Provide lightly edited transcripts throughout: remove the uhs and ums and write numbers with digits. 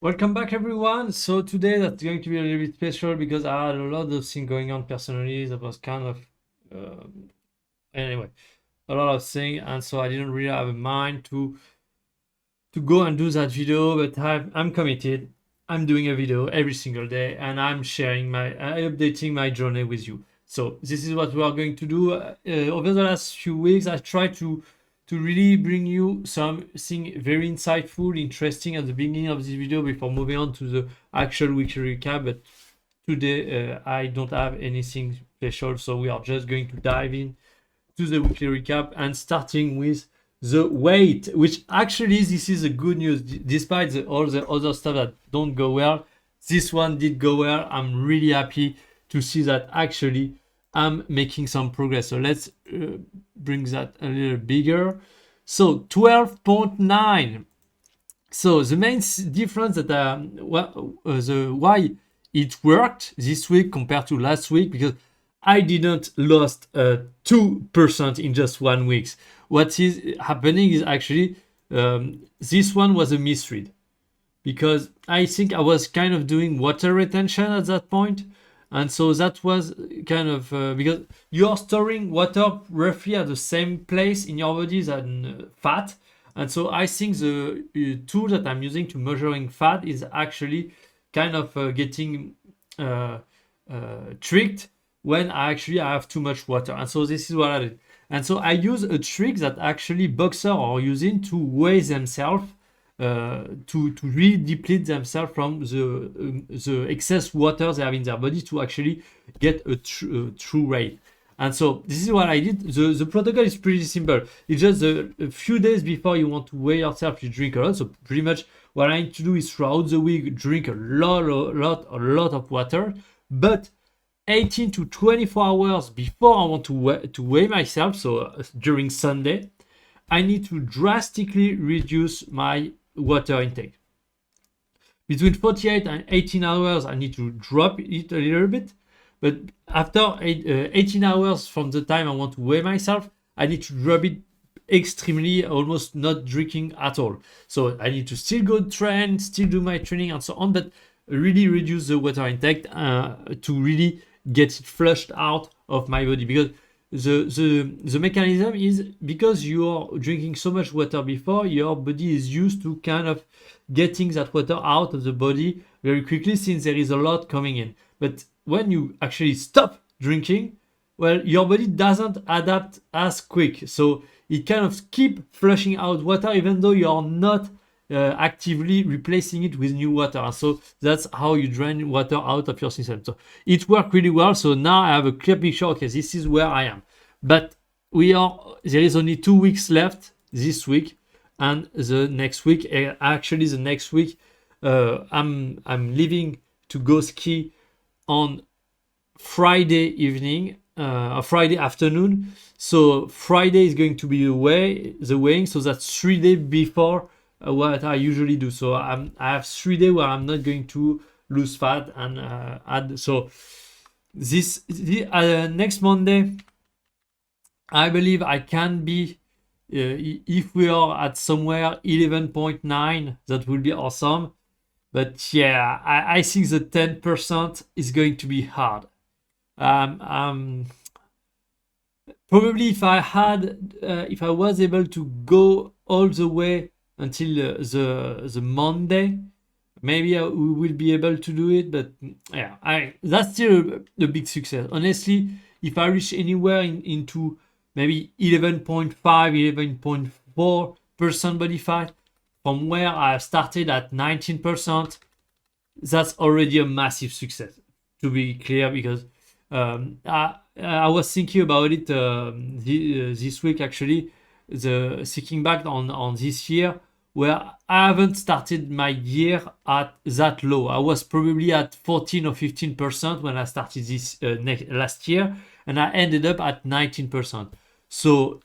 Welcome back, everyone. So today that's going to be a little bit special because I had a lot of things going on personally. That was kind of anyway, a lot of things, and so I didn't really have a mind to go and do that video. But I'm committed. I'm doing a video every single day, and I'm sharing updating my journey with you. So this is what we are going to do. Over the last few weeks, I tried to really bring you something very insightful, interesting at the beginning of this video before moving on to the actual weekly recap. But today I don't have anything special, so we are just going to dive in to the weekly recap and starting with the weight, which actually this is a good news. Despite all the other stuff that don't go well, this one did go well. I'm really happy to see that actually I'm making some progress. So let's bring that a little bigger. So 12.9. So the main difference that the why it worked this week compared to last week, because I didn't lost 2% in just 1 week. What is happening is actually this one was a misread, because I think I was kind of doing water retention at that point. And so that was kind of because you're storing water roughly at the same place in your body than fat. And so I think the tool that I'm using to measuring fat is actually kind of getting tricked when I have too much water. And so this is what I did. And so I use a trick that actually boxers are using to weigh themselves, to really deplete themselves from the excess water they have in their body to actually get a true rate. And so this is what I did. The protocol is pretty simple. It's just a few days before you want to weigh yourself, you drink a lot. So pretty much what I need to do is throughout the week drink a lot of water. But 18 to 24 hours before I want to weigh myself, so during Sunday, I need to drastically reduce my water intake. Between 48 and 18 hours, I need to drop it a little bit. But after 18 hours from the time I want to weigh myself, I need to drop it extremely, almost not drinking at all. So I need to still go train, still do my training and so on, but really reduce the water intake to really get it flushed out of my body. Because the mechanism is, because you're drinking so much water before, your body is used to kind of getting that water out of the body very quickly, since there is a lot coming in. But when you actually stop drinking, well, your body doesn't adapt as quick, so it kind of keep flushing out water even though you're not actively replacing it with new water. And so that's how you drain water out of your system. So it worked really well. So now I have a clear picture. Okay, this is where I am. But there is only 2 weeks left this week, and the next week, actually the next week, I'm leaving to go ski on Friday evening, Friday afternoon. So Friday is going to be the weighing. So that's 3 days before what I usually do. So I have 3 days where I'm not going to lose fat and add. So next Monday, I believe I can be, if we are at somewhere 11.9, that will be awesome. But yeah, I think the 10% is going to be hard. Probably if I was able to go all the way until the Monday, maybe we will be able to do it. But yeah, that's still a big success. Honestly, if I reach anywhere into maybe 11.5, 11.4% body fat, from where I started at 19%, that's already a massive success, to be clear, because I was thinking about it this week, actually, thinking back on this year, where I haven't started my year at that low. I was probably at 14 or 15% when I started this last year, and I ended up at 19%. So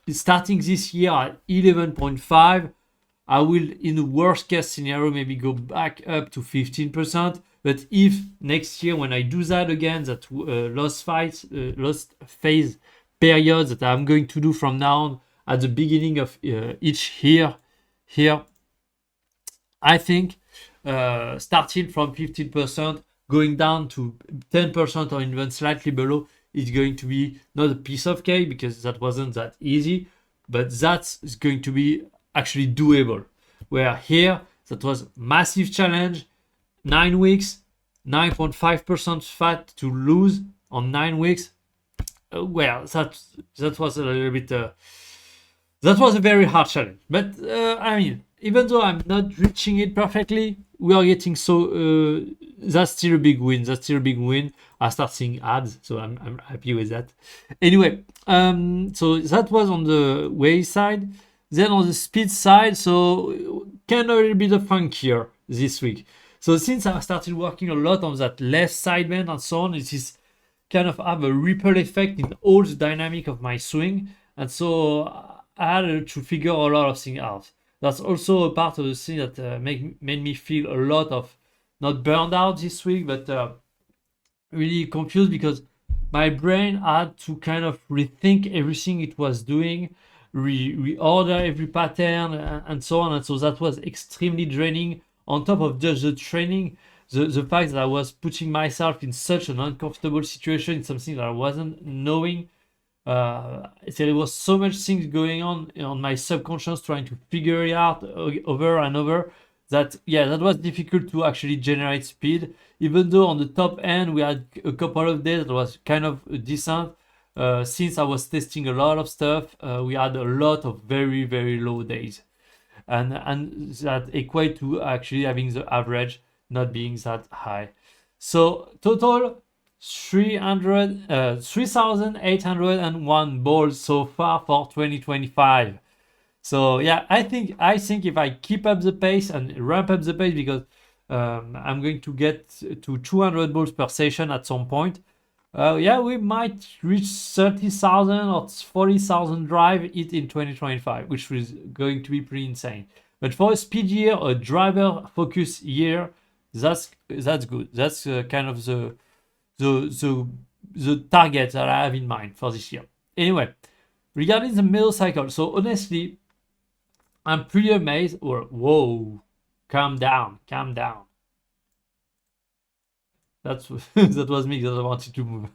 starting this year at 11.5, I will, in the worst case scenario, maybe go back up to 15%. But if next year, when I do that again, that lost phase period that I'm going to do from now on at the beginning of each year here, I think starting from 15%, going down to 10% or even slightly below is going to be not a piece of cake, because that wasn't that easy, but that's going to be actually doable. Where here, that was massive challenge, 9 weeks, 9.5% fat to lose on 9 weeks. Well, that was a little bit that was a very hard challenge. But I mean, even though I'm not reaching it perfectly, we are getting so. That's still a big win. That's still a big win. I start seeing ads, so I'm happy with that. Anyway, so that was on the weight side. Then on the speed side, so kind of a little bit of funkier this week. So since I started working a lot on that left sideband and so on, it is kind of have a ripple effect in all the dynamic of my swing. And so I had to figure a lot of things out. That's also a part of the thing that made me feel a lot of, not burned out this week, but really confused, because my brain had to kind of rethink everything it was doing, reorder every pattern, and so on. And so that was extremely draining. On top of just the training, the fact that I was putting myself in such an uncomfortable situation, it's something that I wasn't knowing. So there was so much things going on my subconscious, trying to figure it out over and over, that that was difficult to actually generate speed. Even though on the top end we had a couple of days that was kind of decent, since I was testing a lot of stuff, we had a lot of very, very low days, and that equate to actually having the average not being that high. So total 3,801 balls so far for 2025. So yeah, I think if I keep up the pace and ramp up the pace, because I'm going to get to 200 balls per session at some point, we might reach 30,000 or 40,000 drive it in 2025, which is going to be pretty insane. But for a speed year, a driver focus year, that's good. That's kind of the target that I have in mind for this year. Anyway, regarding the middle cycle, so honestly, I'm pretty amazed. Whoa, calm down. That was me because I wanted to move.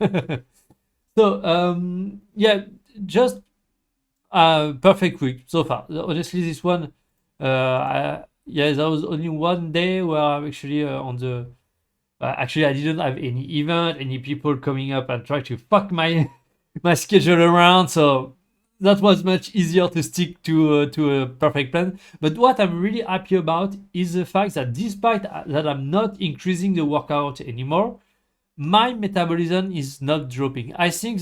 So just perfect week so far. Honestly, this one, there was only one day where I'm actually on the. Actually, I didn't have any event, any people coming up and try to fuck my schedule around. So that was much easier to stick to a perfect plan. But what I'm really happy about is the fact that despite that I'm not increasing the workout anymore, my metabolism is not dropping. I think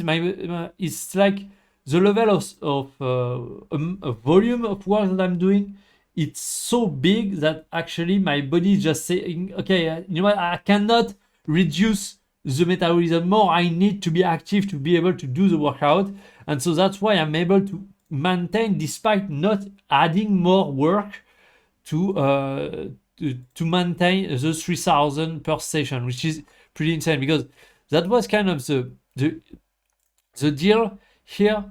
it's like the level of volume of work that I'm doing, it's so big that actually my body is just saying, okay, you know what, I cannot reduce the metabolism more. I need to be active to be able to do the workout. And so that's why I'm able to maintain, despite not adding more work, to maintain the 3,000 per session, which is pretty insane, because that was kind of the deal here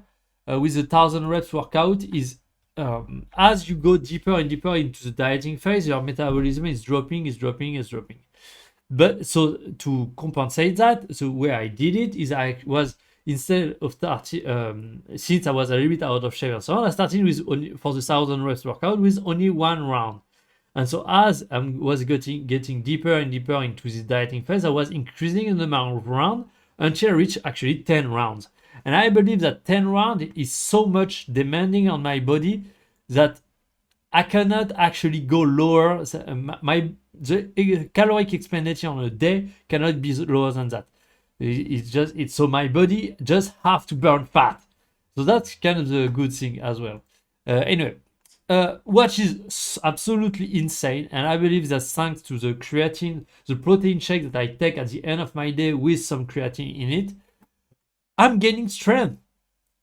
with the 1,000 reps workout is, as you go deeper and deeper into the dieting phase, your metabolism is dropping. But so to compensate that, the way I did it is I was, instead of starting, since I was a little bit out of shape and so on, I started with for the 1,000 reps workout with only one round. And so as I was getting deeper and deeper into this dieting phase, I was increasing the amount of rounds until I reached actually 10 rounds. And I believe that 10 rounds is so much demanding on my body that I cannot actually go lower. The caloric expenditure on a day cannot be lower than that. It's so my body just have to burn fat. So that's kind of the good thing as well. Anyway, what is absolutely insane, and I believe that's thanks to the creatine, the protein shake that I take at the end of my day with some creatine in it, I'm gaining strength.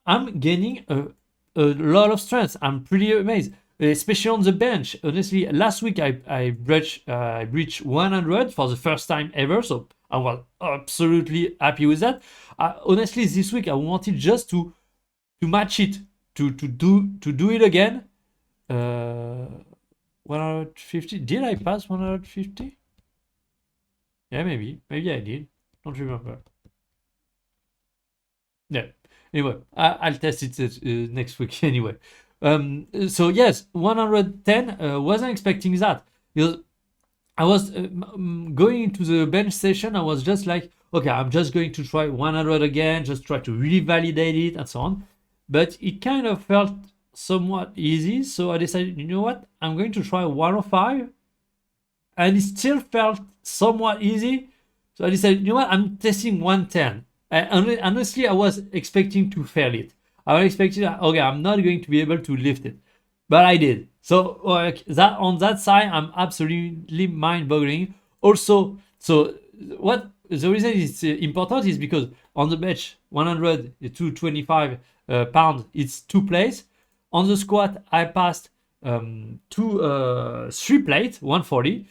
I'm gaining a lot of strength. I'm pretty amazed, especially on the bench. Honestly, last week I reached 100 for the first time ever, so I was absolutely happy with that. Honestly, this week I wanted just to match it, to do it again. 150. Did I pass 150? Yeah, maybe I did. Don't remember. Yeah. Anyway, I'll test it next week anyway. So yes, 110. Wasn't expecting that because I was going into the bench session. I was just like, okay, I'm just going to try 100 again, just try to really validate it and so on. But it kind of felt somewhat easy, so I decided, you know what, I'm going to try 105, and it still felt somewhat easy. So I decided, you know what, I'm testing 110. Honestly, I was expecting to fail it. I was expecting, okay, I'm not going to be able to lift it, but I did. So that on that side, I'm absolutely mind-boggling. Also, so what the reason it's important is because on the bench, 100 to 225 pounds, it's 2 plates. On the squat, I passed three plates, 140.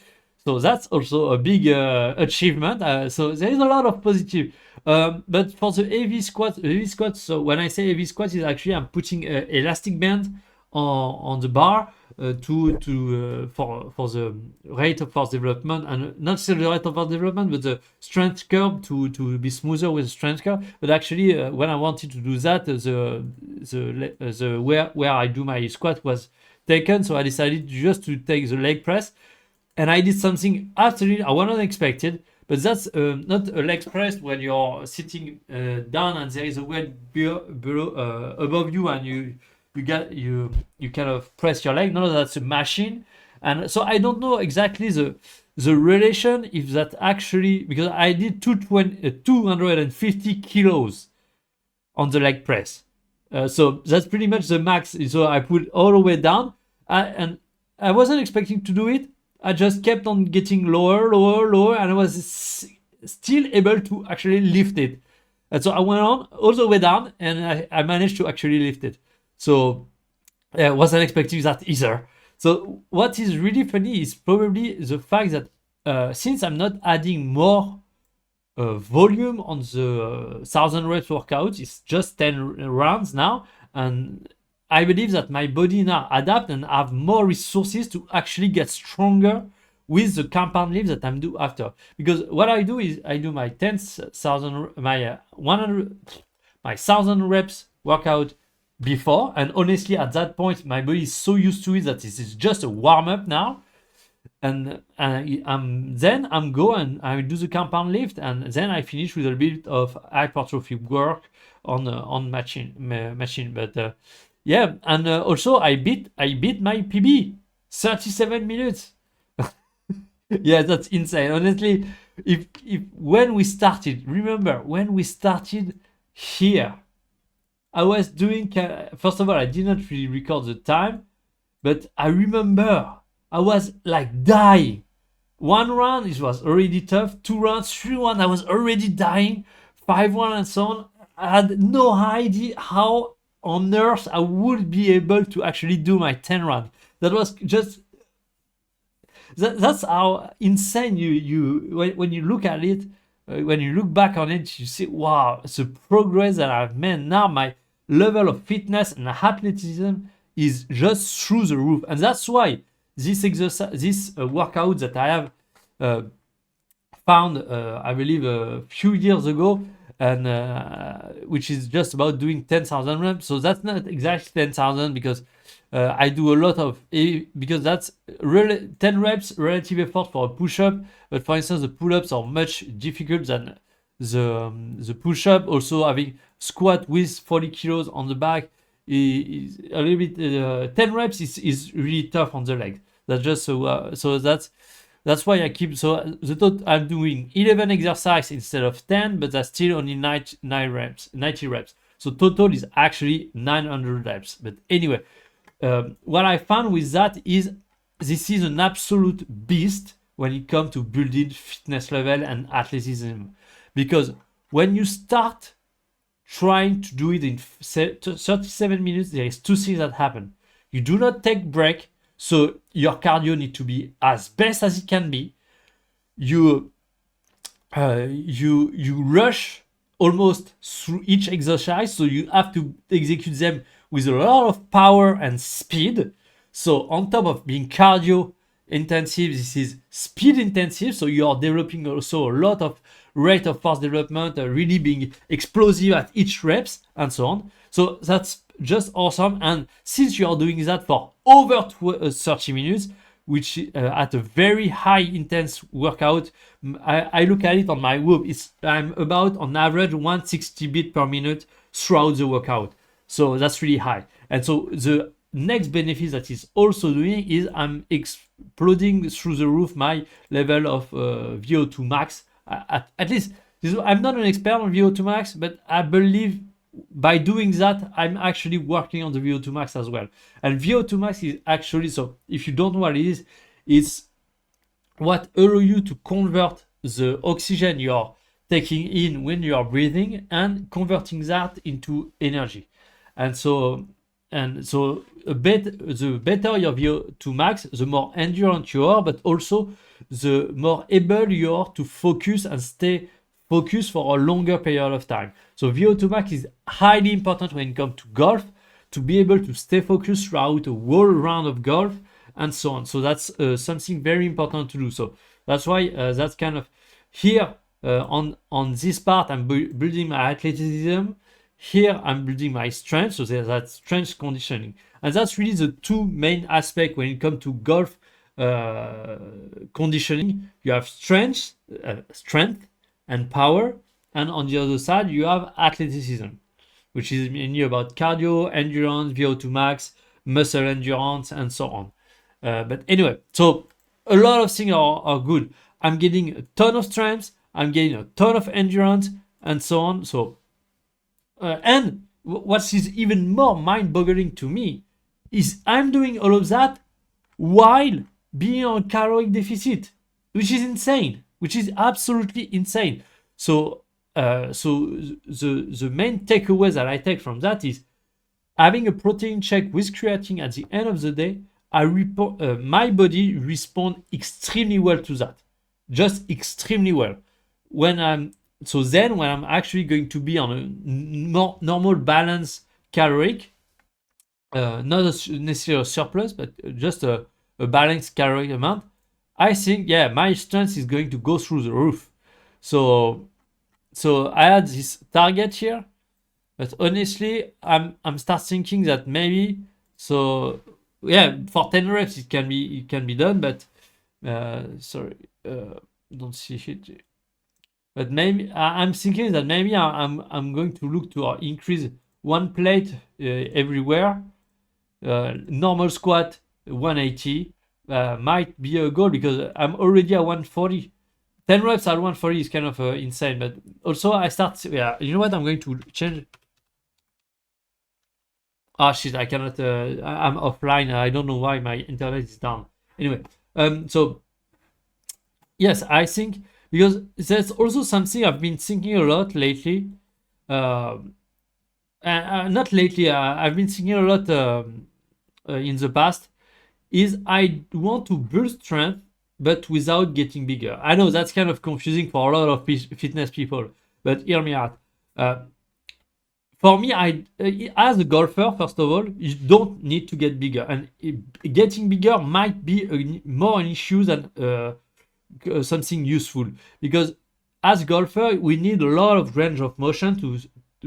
So that's also a big achievement. So there is a lot of positive. But for the heavy squat. So when I say heavy squat, is actually I'm putting elastic band on the bar for the rate of force development, and not still the rate of force development, but the strength curve to be smoother with the strength curve. But actually, when I wanted to do that, the where I do my squat was taken, so I decided just to take the leg press, and I did something absolutely I wasn't expected. But that's not a leg press when you're sitting down and there is a weight below above you, and you kind of press your leg. No, that's a machine, and so I don't know exactly the relation, if that actually, because I did 250 kilos on the leg press. So that's pretty much the max. So I put all the way down, and I wasn't expecting to do it. I just kept on getting lower, and I was still able to actually lift it. And so I went on all the way down, and I managed to actually lift it. So I wasn't expecting that either. So what is really funny is probably the fact that since I'm not adding more volume on the 1000 reps workout, it's just 10 rounds now, and I believe that my body now adapt and have more resources to actually get stronger with the compound lifts that I'm do after. Because what I do is I do my 10,000, my 100, my 1000 reps workout before, and honestly at that point my body is so used to it that this is just a warm up now. And then I'm go and I do the compound lift, and then I finish with a bit of hypertrophy work on machine. But yeah, and also I beat my PB, 37 minutes. Yeah, that's insane. Honestly, if when we started, remember when we started here, I was doing. First of all, I did not really record the time, but I remember I was like dying. One round it was already tough. 2 rounds, 3 rounds, I was already dying. 5 rounds and so on. I had no idea how on earth I would be able to actually do my 10 rounds. That was just that's how insane when you look at it, when you look back on it, you see, wow, the progress that I've made. Now my level of fitness and athleticism is just through the roof, and that's why this exercise, this workout that I have found, I believe a few years ago, and which is just about doing 10,000 reps. So that's not exactly 10,000 because I do a lot of, because that's 10 reps relative effort for a push-up, but for instance the pull-ups are much difficult than the push-up. Also having squat with 40 kilos on the back is a little bit 10 reps is really tough on the legs. That's just so that's why I keep, so the total I'm doing 11 exercise instead of 10, but that's still only 90 reps. So total is actually 900 reps. But anyway, what I found with that is this is an absolute beast when it comes to building fitness level and athleticism, because when you start trying to do it in 37 minutes, there is two things that happen. You do not take break, so your cardio need to be as best as it can be. You rush almost through each exercise, so you have to execute them with a lot of power and speed. So on top of being cardio intensive, this is speed intensive. So you are developing also a lot of rate of force development, really being explosive at each reps and so on. So that's just awesome. And since you are doing that for over 30 minutes, which at a very high intense workout, I look at it on my Whoop, I'm about on average 160 beat per minute throughout the workout. So that's really high. And so the next benefit that is also doing is I'm exploding through the roof my level of VO2 max. At least I'm not an expert on VO2 max, but I believe by doing that, I'm actually working on the VO2 max as well. And VO2 max is actually, so if you don't know what it is, it's what allows you to convert the oxygen you're taking in when you are breathing and converting that into energy. And so the better your VO2 max, the more endurant you are, but also the more able you are to focus and stay focused for a longer period of time. So VO2 max is highly important when it comes to golf, to be able to stay focused throughout a whole round of golf and so on. So that's something very important to do. So that's why that's kind of here on this part, I'm building my athleticism. Here I'm building my strength, so there's that strength conditioning. And that's really the two main aspects when it comes to golf conditioning. You have strength and power, and on the other side you have athleticism, which is mainly about cardio, endurance, VO2 max, muscle endurance, and so on. But anyway, so a lot of things are good. I'm getting a ton of strength, I'm getting a ton of endurance, and so on. So and what is even more mind-boggling to me is I'm doing all of that while being on caloric deficit, which is insane, which is absolutely insane. So the main takeaway that I take from that is having a protein shake with creatine at the end of the day. My body responds extremely well to that, just extremely well. When I'm actually going to be on a more normal balance caloric, not necessarily a surplus, but just a balanced caloric amount, I think, yeah, my strength is going to go through the roof. So I had this target here, but honestly, I'm start thinking that maybe, so yeah, for 10 reps it can be done, but sorry, don't see it. But maybe I'm thinking that maybe I'm going to look to increase one plate everywhere. Normal squat 180 might be a goal because I'm already at 140. 10 reps at 140 is kind of insane. But also I start, yeah, you know what? I'm going to change. Ah, shit, I cannot, I'm offline. I don't know why my internet is down. Anyway, so yes, I think, because there's also something I've been thinking a lot lately. Not lately, I've been thinking a lot in the past, is I want to build strength, but without getting bigger. I know that's kind of confusing for a lot of fitness people, but hear me out. For me, as a golfer, first of all, you don't need to get bigger, and getting bigger might be more an issue than something useful, because as a golfer we need a lot of range of motion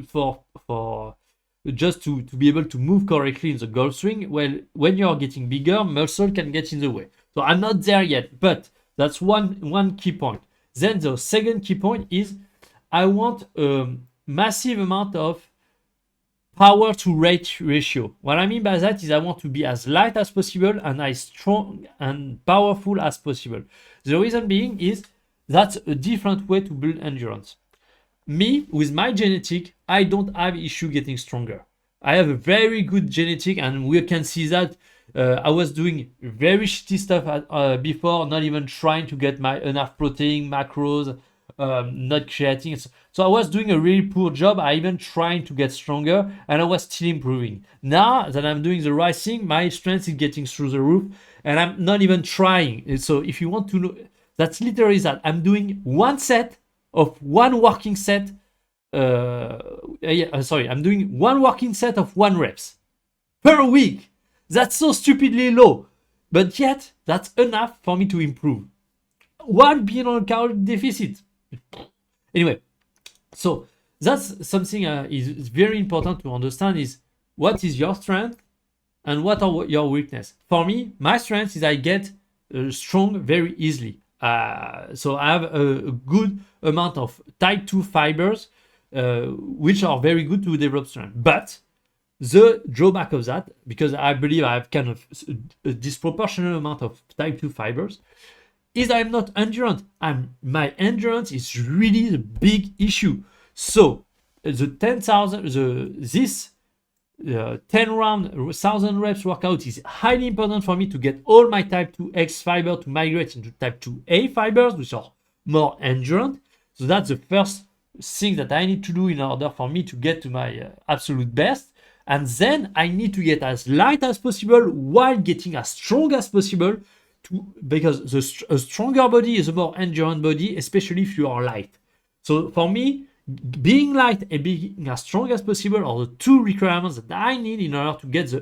for just to be able to move correctly in the golf swing. Well, when you're getting bigger, muscle can get in the way. So I'm not there yet, but that's one key point. Then the second key point is I want a massive amount of power to weight ratio. What I mean by that is I want to be as light as possible and as strong and powerful as possible. The reason being is that's a different way to build endurance. Me, with my genetic, I don't have issue getting stronger. I have a very good genetic, and we can see that I was doing very shitty stuff before, not even trying to get my enough protein, macros, not creating. So I was doing a really poor job. I even trying to get stronger, and I was still improving. Now that I'm doing the right thing, my strength is getting through the roof, and I'm not even trying. So if you want to know, that's literally that. I'm doing one set of one working set. I'm doing one working set of 1 reps per week. That's so stupidly low, but yet that's enough for me to improve. 1 billion calorie deficit. Anyway, so that's something is very important to understand is what is your strength and what are your weakness. For me, my strength is I get strong very easily. So I have a good amount of type 2 fibers, which are very good to develop strength. But the drawback of that, because I believe I have kind of a disproportionate amount of type 2 fibers, is I'm not endurance. My endurance is really the big issue. So the 10,000, this 10 round 1,000 reps workout is highly important for me to get all my type 2X fiber to migrate into type 2A fibers, which are more endurance. So that's the first thing that I need to do in order for me to get to my absolute best. And then I need to get as light as possible while getting as strong as possible, because a stronger body is a more endurance body, especially if you are light. So for me, being light and being as strong as possible are the two requirements that I need in order to get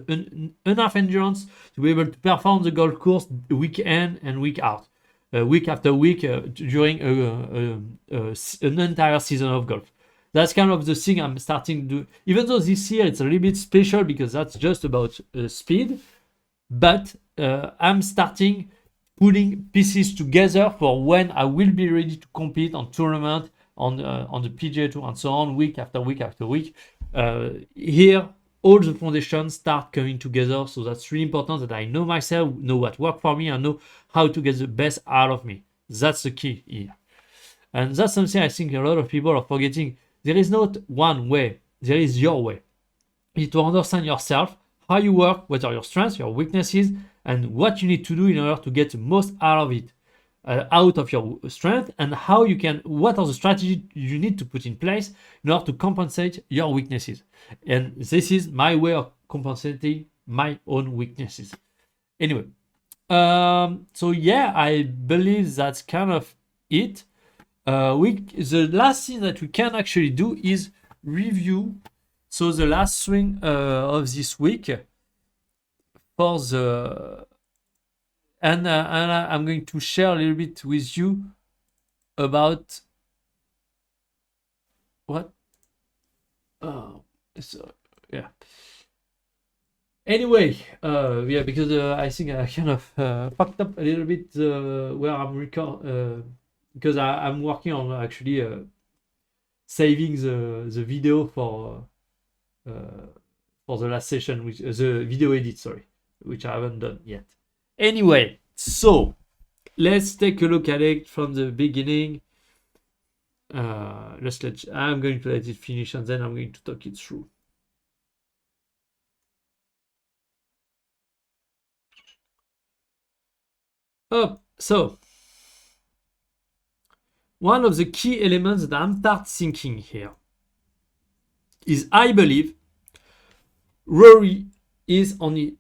enough endurance to be able to perform the golf course week in and week out, week after week during an entire season of golf. That's kind of the thing I'm starting to do. Even though this year it's a little bit special because that's just about speed, but I'm starting putting pieces together for when I will be ready to compete on tournament, on the PGA Tour and so on, week after week after week. Here, all the foundations start coming together. So that's really important that I know myself, know what works for me, and know how to get the best out of me. That's the key here. And that's something I think a lot of people are forgetting. There is not one way. There is your way. You need to understand yourself, how you work, what are your strengths, your weaknesses, and what you need to do in order to get the most out of it, out of your strength, and how you can, what are the strategies you need to put in place in order to compensate your weaknesses. And this is my way of compensating my own weaknesses. Anyway, so yeah, I believe that's kind of it. The last thing that we can actually do is review. So the last swing of this week for the and I'm going to share a little bit with you about what. So yeah. Anyway, yeah, because I think I kind of fucked up a little bit where I'm because I'm working on actually saving the video for the last session, which the video edit, sorry, which I haven't done yet. Anyway, so let's take a look at it from the beginning. I'm going to let it finish and then I'm going to talk it through. So one of the key elements that I'm start thinking here is I believe Rory is on the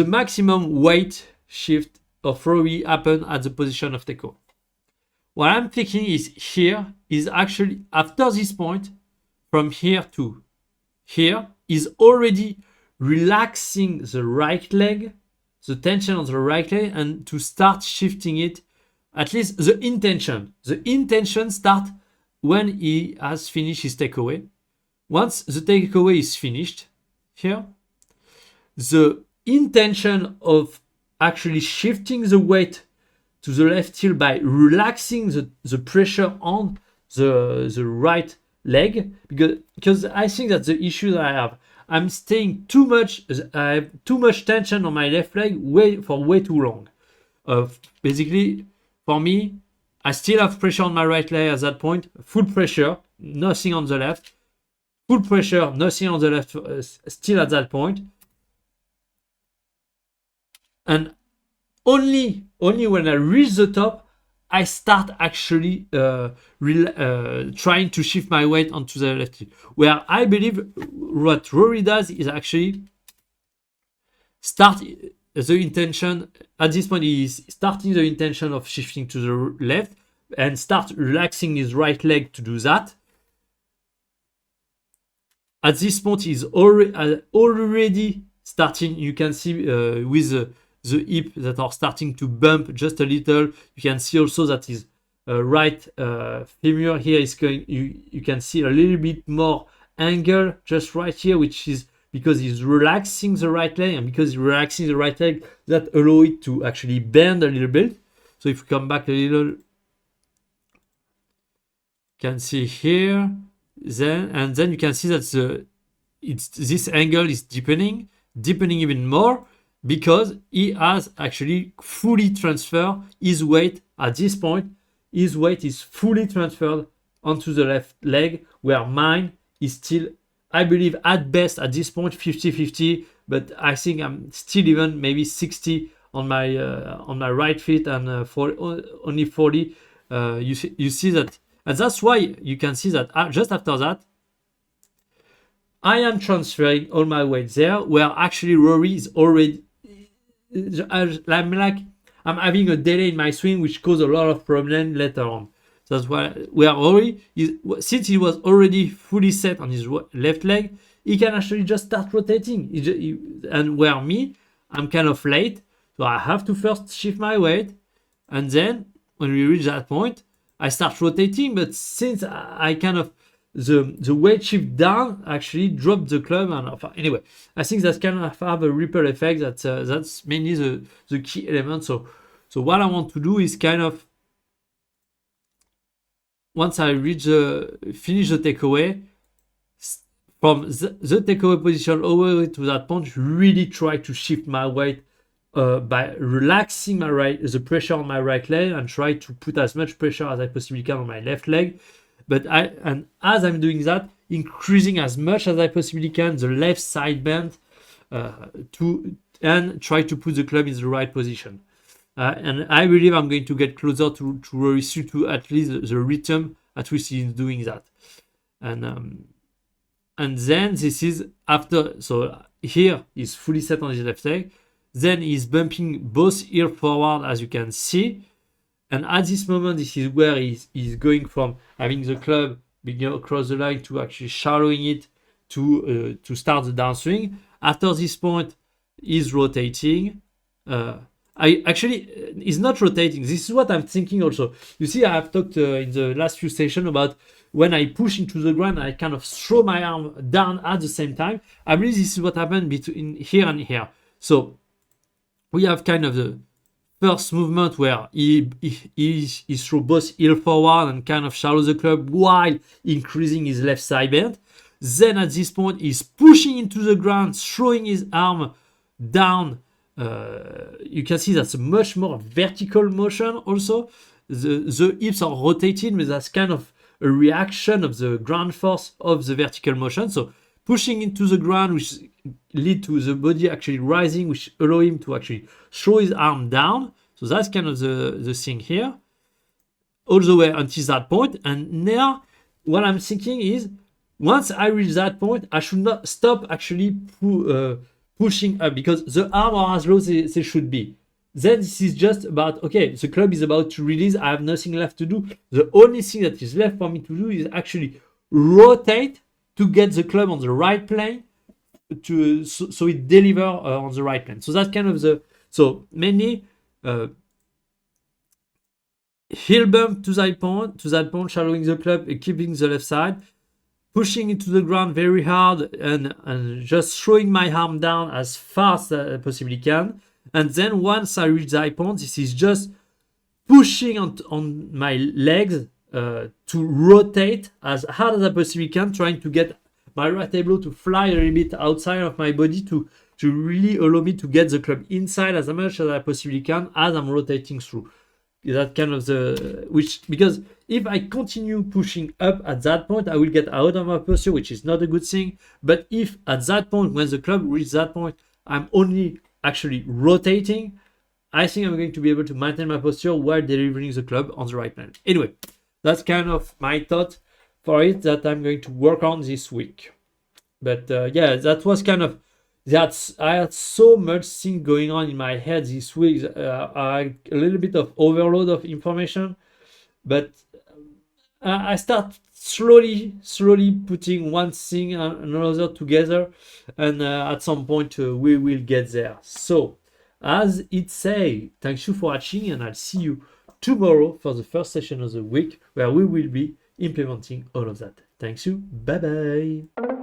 maximum weight shift of Rory happened at the position of takeover. What I'm thinking is here is actually after this point, from here to here, is already relaxing the right leg, the tension on the right leg, and to start shifting it. At least the intention. The intention start when he has finished his takeaway. Once the takeaway is finished here, the intention of actually shifting the weight to the left heel by relaxing the pressure on the right leg, because I think that's the issue that I have. I'm staying too much, I have too much tension on my left leg for way too long. Basically, for me, I still have pressure on my right leg at that point, full pressure, nothing on the left. Full pressure, nothing on the left, still at that point. And only when I reach the top, I start actually trying to shift my weight onto the left heel. Where I believe what Rory does is actually start the intention, at this point he is starting the intention of shifting to the left and start relaxing his right leg to do that. At this point he's already starting, you can see with the hip that are starting to bump just a little. You can see also that his right femur here is going, you can see a little bit more angle just right here, which is because he's relaxing the right leg, and because he's relaxing the right leg, that allow it to actually bend a little bit. So if we come back a little, you can see here, then you can see that this angle is deepening even more, because he has actually fully transferred his weight at this point. His weight is fully transferred onto the left leg, where mine is still, I believe, at best at this point 50-50, but I think I'm still even maybe 60 on my right feet, and only 40. You see that, and that's why you can see that just after that, I am transferring all my weight there, where actually Rory is already. I'm having a delay in my swing, which caused a lot of problem later on. So that's why where Rory is, since he was already fully set on his left leg, he can actually just start rotating. And where me, I'm kind of late, so I have to first shift my weight, and then when we reach that point, I start rotating. But since I kind of the weight shift down actually dropped the club, and anyway, I think that kind of have a ripple effect. That's mainly the key element. So what I want to do is kind of, once I finish the takeaway, from the takeaway position over to that point, really try to shift my weight by relaxing the pressure on my right leg, and try to put as much pressure as I possibly can on my left leg. And as I'm doing that, increasing as much as I possibly can the left side bend, and try to put the club in the right position. And I believe I'm going to get closer to Rory to at least the rhythm at which he's doing that. And then this is after, so here he's fully set on his left leg. Then he's bumping both ear forward, as you can see. And at this moment, this is where he's going from having the club being across the line to actually shallowing it to start the downswing. After this point, he's rotating. He's not rotating. This is what I'm thinking also. You see, I have talked in the last few sessions about when I push into the ground, I kind of throw my arm down at the same time. I believe this is what happened between here and here. So we have kind of the first movement where he throws both heel forward and kind of shallows the club while increasing his left side bend. Then at this point, he's pushing into the ground, throwing his arm down. You can see that's a much more vertical motion also. The hips are rotated, but that's kind of a reaction of the ground force of the vertical motion. So pushing into the ground, which lead to the body actually rising, which allow him to actually throw his arm down. So that's kind of the thing here, all the way until that point. And now what I'm thinking is, once I reach that point, I should not stop actually pushing up, because the arm are as low as they should be. Then this is just about, okay, the club is about to release, I have nothing left to do. The only thing that is left for me to do is actually rotate to get the club on the right plane, so it deliver on the right plane. So that's kind of so mainly heel bump to that point, shallowing the club, keeping the left side, pushing into the ground very hard, and just throwing my arm down as fast as I possibly can. And then once I reach that point, this is just pushing on my legs to rotate as hard as I possibly can, trying to get my right elbow to fly a little bit outside of my body to really allow me to get the club inside as much as I possibly can as I'm rotating through. That kind of because if I continue pushing up at that point, I will get out of my posture, which is not a good thing. But if at that point, when the club reaches that point, I'm only actually rotating, I think I'm going to be able to maintain my posture while delivering the club on the right plane. Anyway, that's kind of my thought for it that I'm going to work on this week. But yeah, that was kind of I had so much thing going on in my head this week. A little bit of overload of information, but I start slowly putting one thing and another together, and at some point we will get there. So, as it say, thanks you for watching, and I'll see you tomorrow for the first session of the week where we will be implementing all of that. Thanks you. Bye bye.